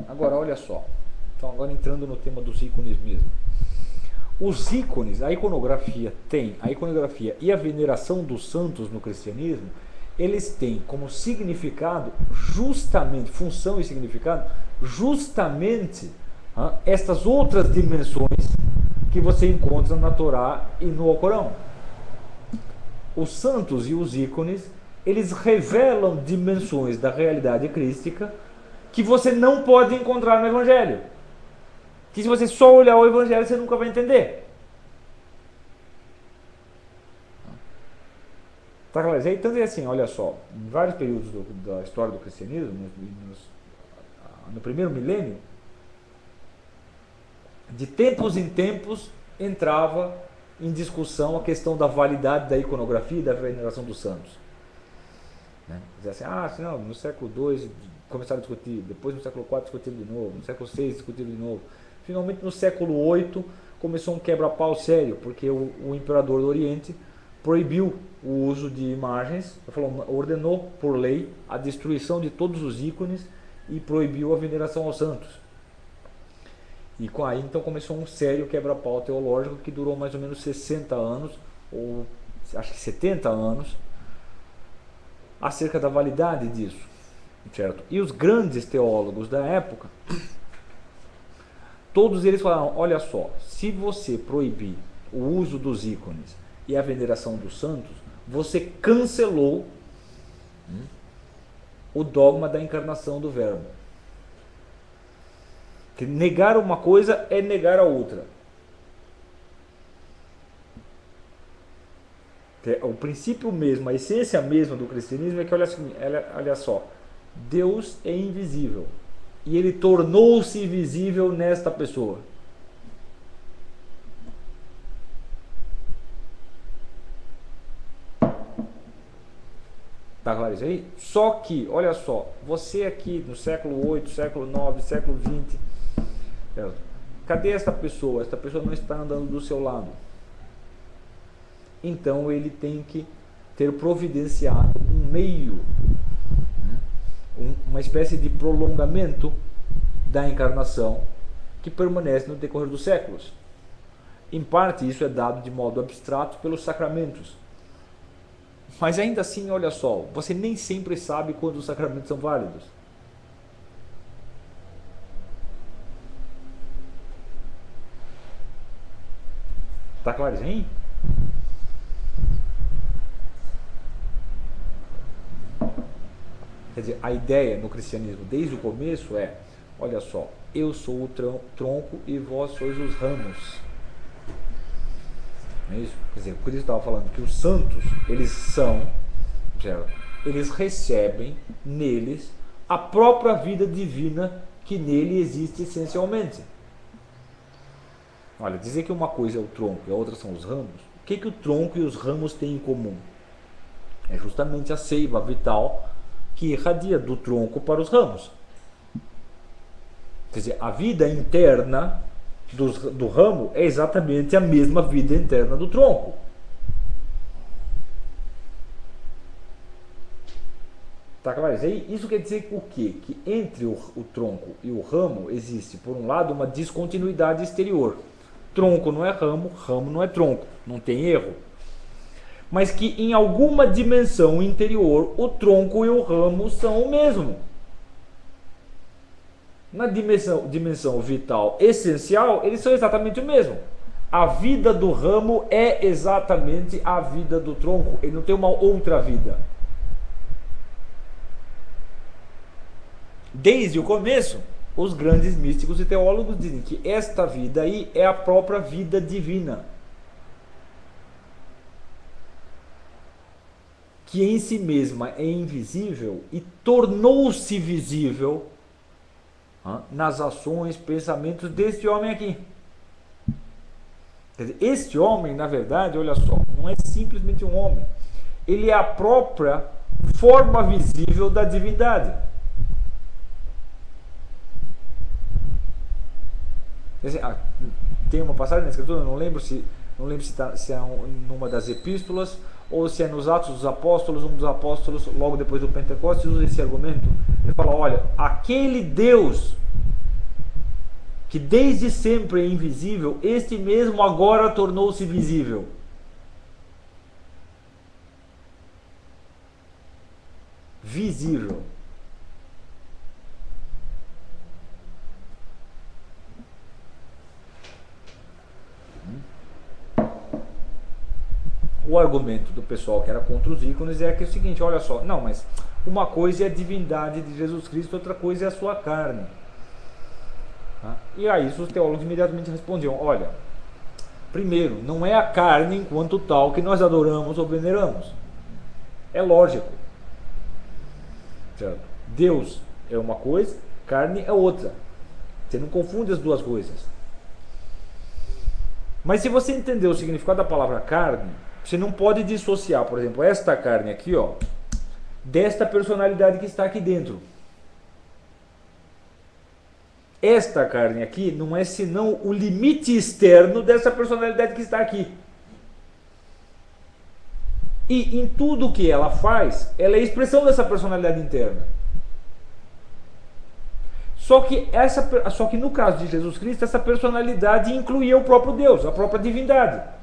Agora, olha só. Então, agora entrando no tema dos ícones mesmo. Os ícones, a iconografia e a veneração dos santos no cristianismo, eles têm como significado justamente, função e significado, justamente estas outras dimensões que você encontra na Torá e no Alcorão. Os santos e os ícones, eles revelam dimensões da realidade crística que você não pode encontrar no Evangelho. Que se você só olhar o Evangelho, você nunca vai entender. Tá claro? Então é assim, olha só, em vários períodos da história do cristianismo, no primeiro milênio, de tempos em tempos entrava em discussão a questão da validade da iconografia e da veneração dos santos. Né? Dizia assim, não, no século II começaram a discutir, depois no século IV discutiram de novo, no século VI discutiram de novo. Finalmente no século VIII começou um quebra-pau sério, porque o imperador do Oriente proibiu o uso de imagens, ordenou por lei a destruição de todos os ícones e proibiu a veneração aos santos. E aí então começou um sério quebra-pau teológico que durou mais ou menos 60 anos, ou acho que 70 anos, acerca da validade disso. Certo? E os grandes teólogos da época, todos eles falaram, olha só, se você proibir o uso dos ícones e a veneração dos santos, você cancelou o dogma da encarnação do Verbo. Que negar uma coisa é negar a outra. O princípio mesmo, a essência mesma do cristianismo é que, olha só, Deus é invisível e ele tornou-se visível nesta pessoa. Tá claro isso aí? Só que, olha só, você aqui no século VIII, século IX, século XX, cadê esta pessoa? Esta pessoa não está andando do seu lado. Então ele tem que ter providenciado um meio, uma espécie de prolongamento da encarnação que permanece no decorrer dos séculos. Em parte isso é dado de modo abstrato pelos sacramentos. Mas ainda assim, olha só, você nem sempre sabe quando os sacramentos são válidos. Tá claro isso aí? Quer dizer, a ideia no cristianismo desde o começo é, olha só, eu sou o tronco e vós sois os ramos. Não é isso? Quer dizer, por isso estava falando que os santos, eles recebem neles a própria vida divina que nele existe essencialmente. Olha, dizer que uma coisa é o tronco e a outra são os ramos, o que o tronco e os ramos têm em comum? É justamente a seiva vital que irradia do tronco para os ramos. Quer dizer, a vida interna do ramo é exatamente a mesma vida interna do tronco. Tá claro? Isso quer dizer o quê? Que entre o tronco e o ramo existe, por um lado, uma descontinuidade exterior. Tronco não é ramo, ramo não é tronco. Não tem erro. Mas que em alguma dimensão interior o tronco e o ramo são o mesmo. Na dimensão vital essencial, eles são exatamente o mesmo. A vida do ramo é exatamente a vida do tronco. Ele não tem uma outra vida. Desde o começo, os grandes místicos e teólogos dizem que esta vida aí é a própria vida divina, que em si mesma é invisível e tornou-se visível nas ações, pensamentos deste homem aqui. Quer dizer, este homem, na verdade, olha só, não é simplesmente um homem. Ele é a própria forma visível da divindade. Quer dizer, tem uma passagem na Escritura, não lembro se é numa das epístolas ou se é nos Atos dos Apóstolos. Um dos apóstolos, logo depois do Pentecostes, usa esse argumento. Ele fala, olha, aquele Deus que desde sempre é invisível, este mesmo agora tornou-se visível. Visível. O argumento do pessoal que era contra os ícones é que é o seguinte, olha só, não, mas uma coisa é a divindade de Jesus Cristo, outra coisa é a sua carne. E aí os teólogos imediatamente respondiam, olha, primeiro, não é a carne enquanto tal que nós adoramos ou veneramos. É lógico. Certo? Deus é uma coisa, carne é outra. Você não confunde as duas coisas. Mas se você entender o significado da palavra carne, você não pode dissociar, por exemplo, esta carne aqui, ó, desta personalidade que está aqui dentro. Esta carne aqui não é senão o limite externo dessa personalidade que está aqui. E em tudo que ela faz, ela é a expressão dessa personalidade interna. Só que no caso de Jesus Cristo, essa personalidade incluía o próprio Deus, a própria divindade.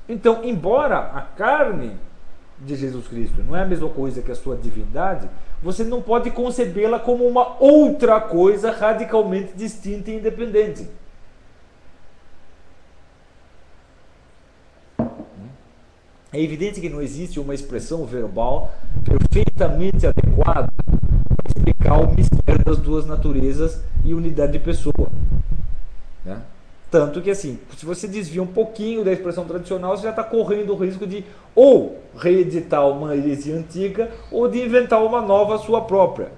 Então, embora a carne de Jesus Cristo não é a mesma coisa que a sua divindade, você não pode concebê-la como uma outra coisa radicalmente distinta e independente. É evidente que não existe uma expressão verbal perfeitamente adequada para explicar o mistério das duas naturezas e unidade de pessoa. Né? Tanto que, assim, se você desvia um pouquinho da expressão tradicional, você já está correndo o risco de ou reeditar uma heresia antiga ou de inventar uma nova sua própria.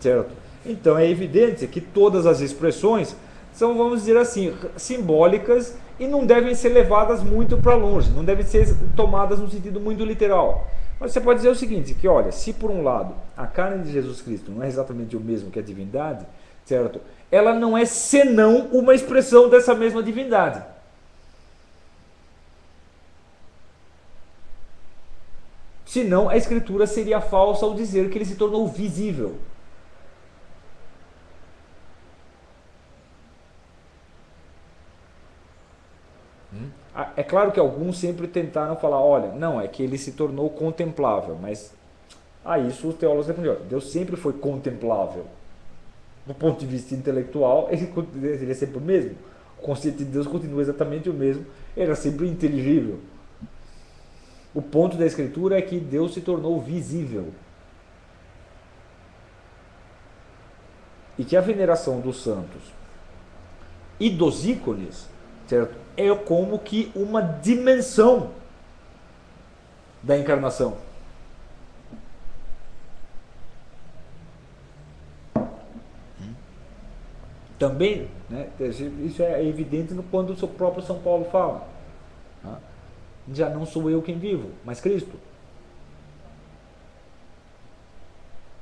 Certo? Então é evidente que todas as expressões são, vamos dizer assim, simbólicas e não devem ser levadas muito para longe, não devem ser tomadas no sentido muito literal. Mas você pode dizer o seguinte, que olha, se por um lado a carne de Jesus Cristo não é exatamente o mesmo que a divindade, certo? Ela não é senão uma expressão dessa mesma divindade. Senão a escritura seria falsa ao dizer que ele se tornou visível. É claro que alguns sempre tentaram falar, olha, não, é que ele se tornou contemplável, mas a isso os teólogos responderam, Deus sempre foi contemplável. Do ponto de vista intelectual, ele é sempre o mesmo. O conceito de Deus continua exatamente o mesmo, ele é sempre inteligível. O ponto da escritura é que Deus se tornou visível. E que a veneração dos santos e dos ícones, certo? É como que uma dimensão da encarnação. Também, né, isso é evidente quando o próprio São Paulo fala. Né? Já não sou eu quem vivo, mas Cristo.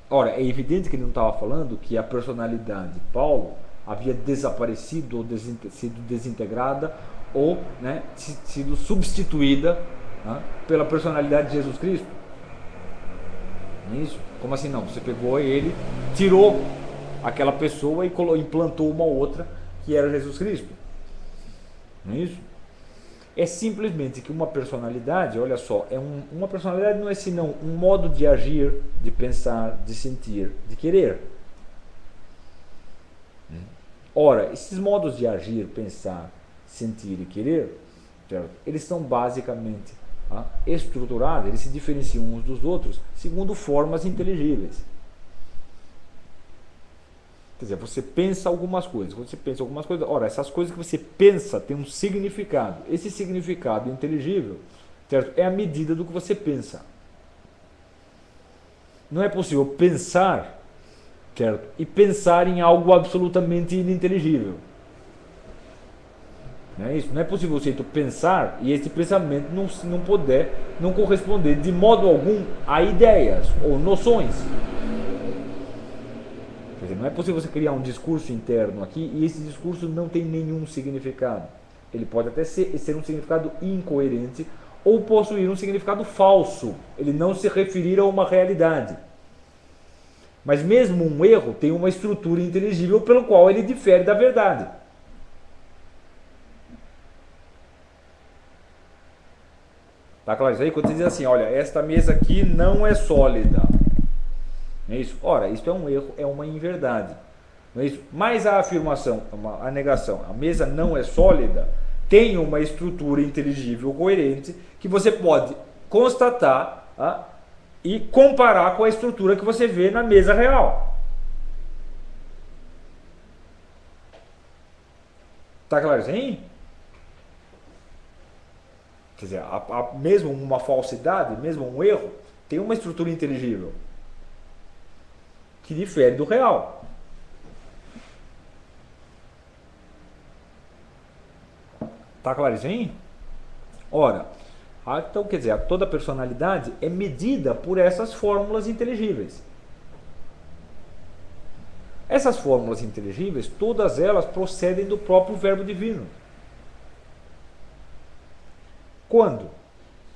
Ora, é evidente que ele não estava falando que a personalidade de Paulo havia desaparecido ou sido desintegrada ou, né, sido substituída, né, pela personalidade de Jesus Cristo. Isso? Como assim não? Você pegou ele, tirou aquela pessoa e implantou uma outra que era Jesus Cristo. Não é isso? É simplesmente que uma personalidade, olha só, uma personalidade não é senão um modo de agir, de pensar, de sentir, de querer. Ora, esses modos de agir, pensar, sentir e querer, certo? Eles são basicamente estruturados, eles se diferenciam uns dos outros segundo formas inteligíveis. Quer dizer, você pensa algumas coisas, quando você pensa algumas coisas, ora, essas coisas que você pensa têm um significado. Esse significado inteligível, certo? É a medida do que você pensa. Não é possível pensar, certo? E pensar em algo absolutamente ininteligível. Não é isso? Não é possível você pensar e esse pensamento não corresponder de modo algum a ideias ou noções. Quer dizer, não é possível você criar um discurso interno aqui e esse discurso não tem nenhum significado. Ele pode até ser um significado incoerente ou possuir um significado falso. Ele não se referir a uma realidade. Mas mesmo um erro tem uma estrutura inteligível pelo qual ele difere da verdade. Tá claro isso aí? Quando você diz assim, olha, esta mesa aqui não é sólida. Não é isso? Ora, isso é um erro, é uma inverdade. Não é isso? Mas a afirmação, a negação, a mesa não é sólida, tem uma estrutura inteligível coerente que você pode constatar e comparar com a estrutura que você vê na mesa real. Tá claro assim? Quer dizer, mesmo uma falsidade, mesmo um erro, tem uma estrutura inteligível que difere do real. Tá claro assim? Ora, então quer dizer, toda personalidade é medida por essas fórmulas inteligíveis. Essas fórmulas inteligíveis, todas elas procedem do próprio Verbo Divino. Quando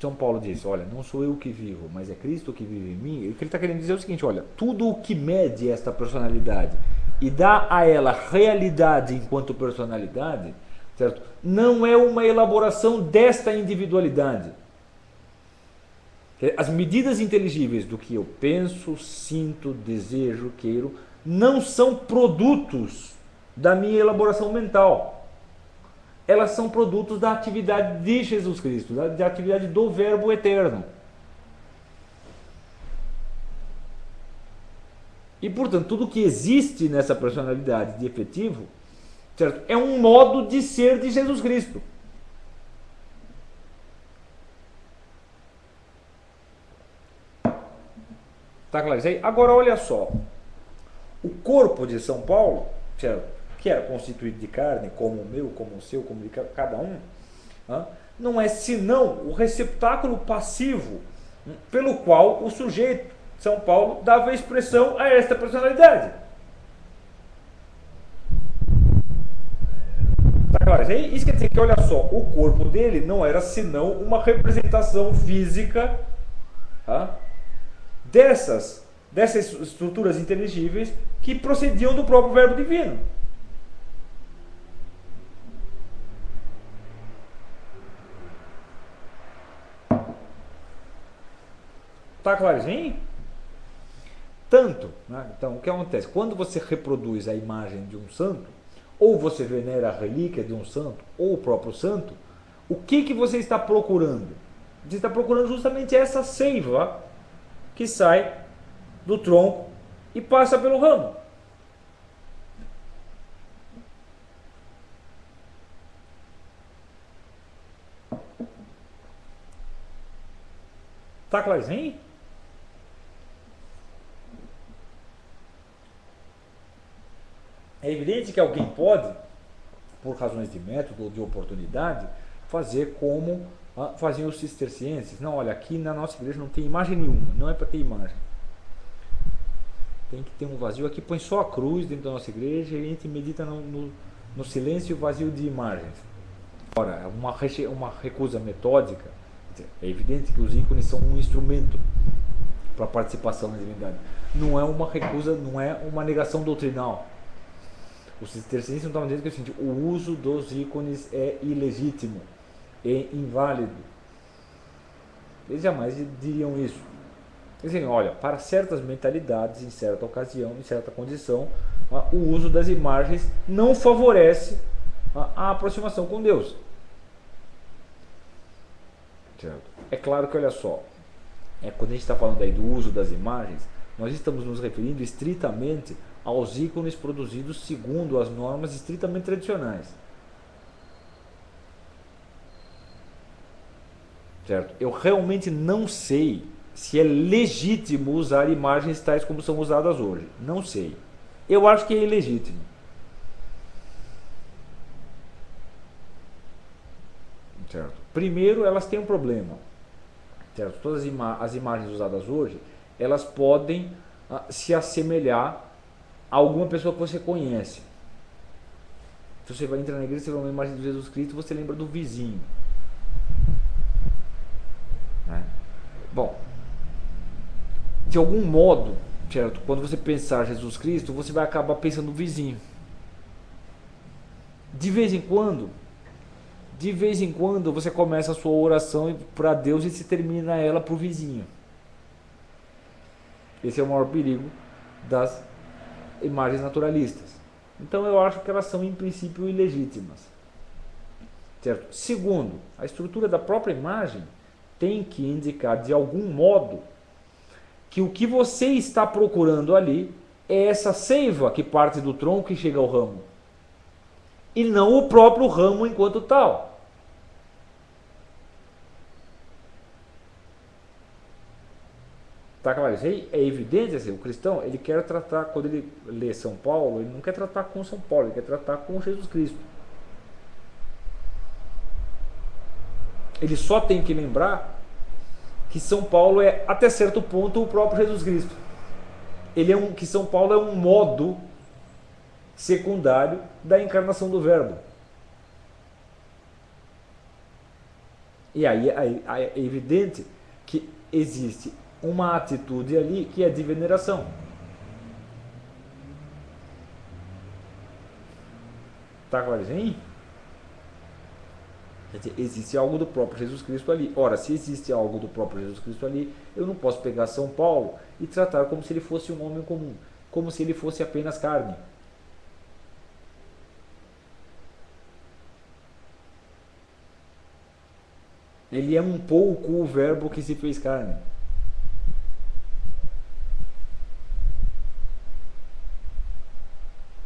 São Paulo diz, olha, não sou eu que vivo, mas é Cristo que vive em mim, o que ele está querendo dizer é o seguinte, olha, tudo o que mede esta personalidade e dá a ela realidade enquanto personalidade, certo? Não é uma elaboração desta individualidade. As medidas inteligíveis do que eu penso, sinto, desejo, queiro, não são produtos da minha elaboração mental. Elas são produtos da atividade de Jesus Cristo, da atividade do Verbo Eterno. E, portanto, tudo que existe nessa personalidade de efetivo, certo? É um modo de ser de Jesus Cristo. Tá claro isso aí? Agora, olha só. O corpo de São Paulo, certo? Que era constituído de carne, como o meu, como o seu, como de cada um, não é senão o receptáculo passivo pelo qual o sujeito, São Paulo, dava expressão a esta personalidade. Tá claro? Isso quer dizer que, olha só, o corpo dele não era senão uma representação física dessas estruturas inteligíveis que procediam do próprio Verbo Divino. Tá claro, hein? Tanto, né? Então, o que acontece? Quando você reproduz a imagem de um santo, ou você venera a relíquia de um santo, ou o próprio santo, o que você está procurando? Você está procurando justamente essa seiva que sai do tronco e passa pelo ramo. Tá claro, hein? É evidente que alguém pode, por razões de método ou de oportunidade, fazer como faziam os cistercienses. Não, olha, aqui na nossa igreja não tem imagem nenhuma, não é para ter imagem. Tem que ter um vazio aqui, põe só a cruz dentro da nossa igreja e a gente medita no silêncio vazio de imagens. Ora, uma recusa metódica, é evidente que os ícones são um instrumento para a participação na divindade. Não é uma recusa, não é uma negação doutrinal. Os cistercienses não estavam dizendo que é o seguinte, o uso dos ícones é ilegítimo, é inválido. Eles jamais diriam isso. Eles dizem, olha, para certas mentalidades, em certa ocasião, em certa condição, o uso das imagens não favorece a aproximação com Deus. Certo? É claro que, olha só, quando a gente está falando aí do uso das imagens, nós estamos nos referindo estritamente aos ícones produzidos segundo as normas estritamente tradicionais. Certo? Eu realmente não sei se é legítimo usar imagens tais como são usadas hoje. Não sei. Eu acho que é ilegítimo. Certo? Primeiro, elas têm um problema. Certo? Todas as imagens usadas hoje, elas podem se assemelhar a alguma pessoa que você conhece. Se você vai entrar na igreja, você vê uma imagem de Jesus Cristo, você lembra do vizinho. Né? Bom, de algum modo, certo? Quando você pensar Jesus Cristo, você vai acabar pensando no vizinho. De vez em quando você começa a sua oração para Deus e se termina ela para o vizinho. Esse é o maior perigo das imagens naturalistas. Então eu acho que elas são em princípio ilegítimas. Certo? Segundo, a estrutura da própria imagem tem que indicar de algum modo que o que você está procurando ali é essa seiva que parte do tronco e chega ao ramo, e não o próprio ramo enquanto tal. Tá claro? Isso aí é evidente, assim, o cristão, ele quer tratar, quando ele lê São Paulo, ele não quer tratar com São Paulo, ele quer tratar com Jesus Cristo. Ele só tem que lembrar que São Paulo é, até certo ponto, o próprio Jesus Cristo. Que São Paulo é um modo secundário da encarnação do Verbo. E aí é evidente que existe uma atitude ali que é de veneração. Tá claro assim? Quer dizer, existe algo do próprio Jesus Cristo ali. Ora, se existe algo do próprio Jesus Cristo ali, eu não posso pegar São Paulo e tratar como se ele fosse um homem comum, como se ele fosse apenas carne. Ele é um pouco o Verbo que se fez carne.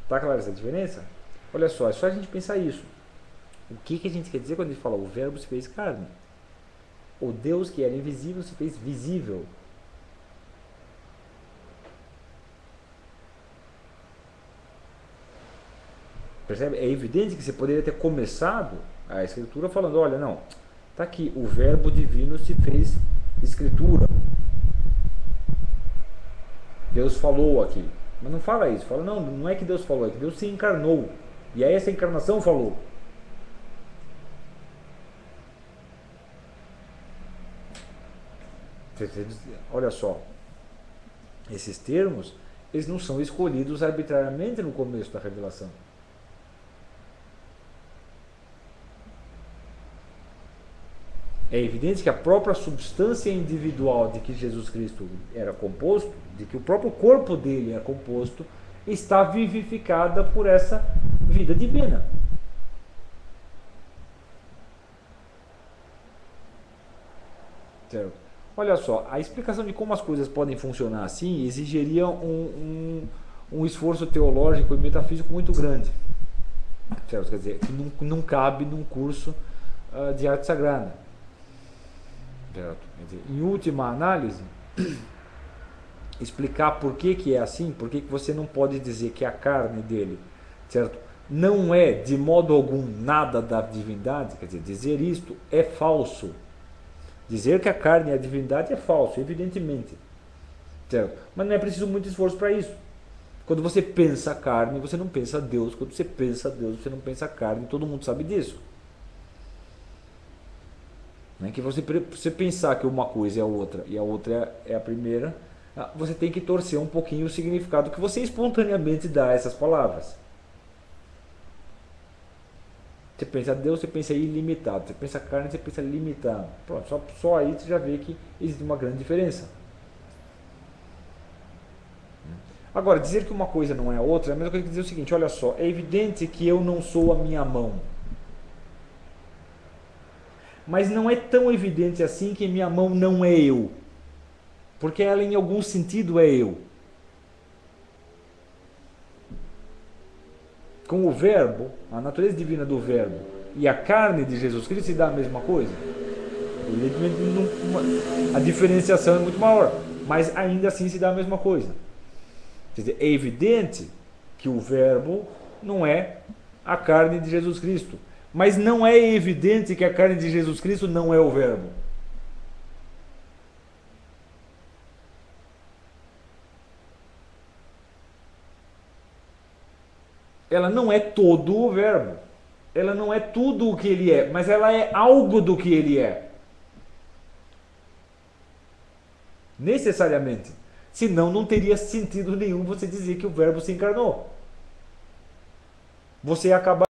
Tá clara essa diferença? Olha só, é só a gente pensar isso. O que a gente quer dizer quando a gente fala o Verbo se fez carne? O Deus que era invisível se fez visível. Percebe? É evidente que você poderia ter começado a escritura falando, olha, não, tá aqui, o Verbo divino se fez escritura. Deus falou aqui. Mas não fala isso, fala, não é que Deus falou, é que Deus se encarnou. E aí essa encarnação falou. Olha só, esses termos, eles não são escolhidos arbitrariamente no começo da revelação. É evidente que a própria substância individual de que Jesus Cristo era composto, de que o próprio corpo dele era composto, está vivificada por essa vida divina. Certo? Olha só, a explicação de como as coisas podem funcionar assim exigiria um esforço teológico e metafísico muito grande. Certo? Quer dizer, que não cabe num curso de arte sagrada. Certo? Quer dizer, em última análise, explicar por que é assim, por que você não pode dizer que a carne dele, certo, não é de modo algum nada da divindade, quer dizer isto é falso. Dizer que a carne é a divindade é falso, evidentemente. Certo? Mas não é preciso muito esforço para isso. Quando você pensa carne, você não pensa Deus. Quando você pensa Deus, você não pensa carne. Todo mundo sabe disso. Não é que você pensar que uma coisa é a outra e a outra é a primeira, você tem que torcer um pouquinho o significado que você espontaneamente dá a essas palavras. Você pensa Deus, você pensa ilimitado. Você pensa carne, você pensa limitado. Pronto, só aí você já vê que existe uma grande diferença. Agora, dizer que uma coisa não é outra é a mesma coisa que dizer o seguinte, olha só, é evidente que eu não sou a minha mão. Mas não é tão evidente assim que minha mão não é eu. Porque ela em algum sentido é eu. Com o Verbo, a natureza divina do Verbo e a carne de Jesus Cristo se dá a mesma coisa. A diferenciação é muito maior, mas ainda assim se dá a mesma coisa. Quer dizer, é evidente que o Verbo não é a carne de Jesus Cristo, mas não é evidente que a carne de Jesus Cristo não é o Verbo. Ela não é todo o Verbo. Ela não é tudo o que ele é, mas ela é algo do que ele é. Necessariamente. Senão não teria sentido nenhum você dizer que o verbo se encarnou. Você ia acabar